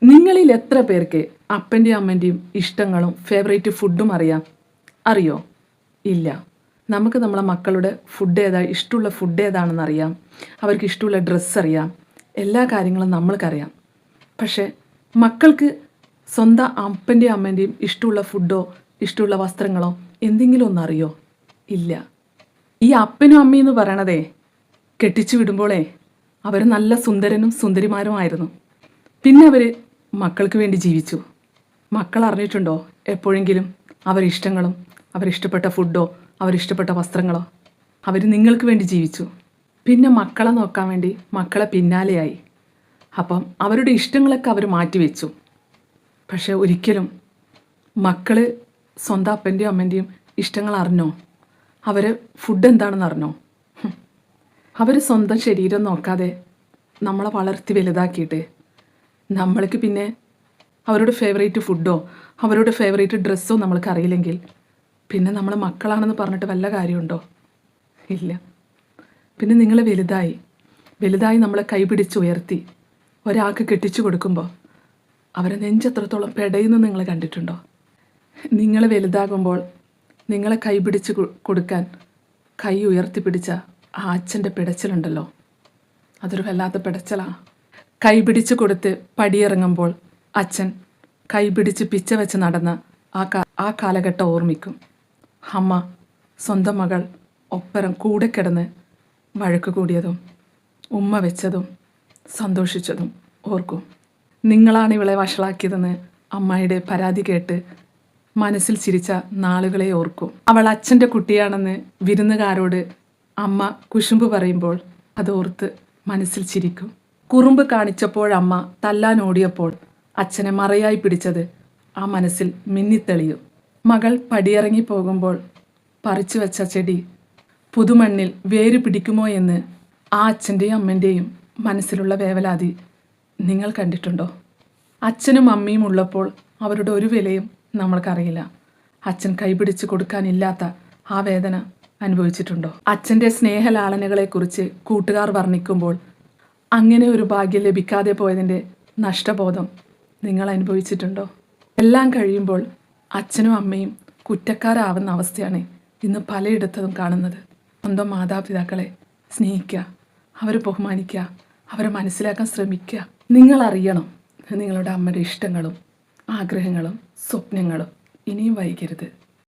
നിങ്ങളിൽ എത്ര പേർക്ക് അപ്പൻ്റെയും അമ്മൻ്റെയും ഇഷ്ടങ്ങളും ഫേവറേറ്റ് ഫുഡും അറിയോ? ഇല്ല. നമുക്ക് നമ്മളെ മക്കളുടെ ഫുഡ് ഇഷ്ടമുള്ള ഫുഡ് ഏതാണെന്ന് അറിയാം, അവർക്ക് ഇഷ്ടമുള്ള ഡ്രസ്സ് അറിയാം, എല്ലാ കാര്യങ്ങളും നമ്മൾക്കറിയാം. പക്ഷേ മക്കൾക്ക് സ്വന്തം അപ്പൻ്റെയും അമ്മൻ്റെയും ഇഷ്ടമുള്ള ഫുഡോ ഇഷ്ടമുള്ള വസ്ത്രങ്ങളോ എന്തെങ്കിലും ഒന്നറിയോ? ഇല്ല. ഈ അപ്പനും അമ്മയും എന്ന് പറയണതേ കെട്ടിച്ചു വിടുമ്പോളേ അവർ നല്ല സുന്ദരനും സുന്ദരിമാരുമായിരുന്നു. പിന്നെ അവർ മക്കൾക്ക് വേണ്ടി ജീവിച്ചു. മക്കൾ അറിഞ്ഞിട്ടുണ്ടോ എപ്പോഴെങ്കിലും അവരിഷ്ടങ്ങളും അവരിഷ്ടപ്പെട്ട ഫുഡോ അവരിഷ്ടപ്പെട്ട വസ്ത്രങ്ങളോ? അവർ നിങ്ങൾക്ക് വേണ്ടി ജീവിച്ചു. പിന്നെ മക്കളെ നോക്കാൻ വേണ്ടി മക്കളെ പിന്നാലെയായി. അപ്പം അവരുടെ ഇഷ്ടങ്ങളൊക്കെ അവർ മാറ്റിവെച്ചു. പക്ഷേ ഒരിക്കലും മക്കൾ സ്വന്തം അപ്പൻ്റെയും അമ്മൻ്റെയും ഇഷ്ടങ്ങൾ അറിഞ്ഞോ? അവർ ഫുഡ് എന്താണെന്ന് അറിഞ്ഞോ? അവർ സ്വന്തം ശരീരം നോക്കാതെ നമ്മളെ വളർത്തി വലുതാക്കിയിട്ട് നമ്മൾക്ക് പിന്നെ അവരുടെ ഫേവറേറ്റ് ഫുഡോ അവരുടെ ഫേവറേറ്റ് ഡ്രസ്സോ നമ്മൾക്ക് അറിയില്ലെങ്കിൽ പിന്നെ നമ്മൾ മക്കളാണെന്ന് പറഞ്ഞിട്ട് വല്ല കാര്യമുണ്ടോ? ഇല്ല. പിന്നെ നിങ്ങൾ വലുതായി നമ്മളെ കൈപിടിച്ച് ഉയർത്തി ഒരാൾക്ക് കെട്ടിച്ചു കൊടുക്കുമ്പോൾ അവരെ നെഞ്ചെത്രത്തോളം പെടയുന്നു നിങ്ങൾ കണ്ടിട്ടുണ്ടോ? നിങ്ങൾ വലുതാകുമ്പോൾ നിങ്ങളെ കൈപിടിച്ച് കൊടുക്കാൻ കൈ ഉയർത്തിപ്പിടിച്ച ആ അച്ഛൻ്റെ പിടച്ചിലുണ്ടല്ലോ, അതൊരു വല്ലാത്ത പിടച്ചലാണ്. കൈപിടിച്ച് കൊടുത്ത് പടിയിറങ്ങുമ്പോൾ അച്ഛൻ കൈപിടിച്ച് പിച്ച വെച്ച് നടന്ന ആ കാലഘട്ടം ഓർമ്മിക്കും. അമ്മ സ്വന്തം മകൾ ഒപ്പരം കൂടെ കിടന്ന് വഴക്ക് കൂടിയതും ഉമ്മ വെച്ചതും സന്തോഷിച്ചതും ഓർക്കും. നിങ്ങളാണ് ഇവളെ വഷളാക്കിയതെന്ന് അമ്മയുടെ പരാതി കേട്ട് മനസ്സിൽ ചിരിച്ച നാളുകളെ ഓർക്കും. അവൾ അച്ഛൻ്റെ കുട്ടിയാണെന്ന് വിരുന്നുകാരോട് അമ്മ കുശുമ്പ് പറയുമ്പോൾ അതോർത്ത് മനസ്സിൽ ചിരിക്കും. കുറുമ്പ് കാണിച്ചപ്പോഴമ്മ തല്ലാൻ ഓടിയപ്പോൾ അച്ഛനെ മറയായി പിടിച്ചത് ആ മനസ്സിൽ മിന്നിത്തെളിയും. മകൾ പടിയിറങ്ങി പോകുമ്പോൾ പറിച്ചു വെച്ച ചെടി പുതുമണ്ണിൽ വേര് പിടിക്കുമോ എന്ന് ആ അച്ഛൻ്റെയും അമ്മൻ്റെയും മനസ്സിലുള്ള വേവലാതി നിങ്ങൾ കണ്ടിട്ടുണ്ടോ? അച്ഛനും അമ്മയും ഉള്ളപ്പോൾ അവരുടെ ഒരു വിലയും നമ്മൾക്കറിയില്ല. അച്ഛൻ കൈപിടിച്ച് കൊടുക്കാനില്ലാത്ത ആ വേദന അനുഭവിച്ചിട്ടുണ്ടോ? അച്ഛൻ്റെ സ്നേഹലാളനകളെക്കുറിച്ച് കൂട്ടുകാർ വർണ്ണിക്കുമ്പോൾ അങ്ങനെ ഒരു ഭാഗ്യം ലഭിക്കാതെ പോയതിൻ്റെ നഷ്ടബോധം നിങ്ങൾ അനുഭവിച്ചിട്ടുണ്ടോ? എല്ലാം കഴിയുമ്പോൾ അച്ഛനും അമ്മയും കുറ്റക്കാരാവുന്ന അവസ്ഥയാണ് ഇന്ന് പലയിടത്തും കാണുന്നത്. സ്വന്തം മാതാപിതാക്കളെ സ്നേഹിക്കുക, അവരെ ബഹുമാനിക്കുക, അവരെ മനസ്സിലാക്കാൻ ശ്രമിക്കുക. നിങ്ങളറിയണം നിങ്ങളുടെ അമ്മയുടെ ഇഷ്ടങ്ങളും ആഗ്രഹങ്ങളും സ്വപ്നങ്ങളും. ഇനിയും വൈകരുത്.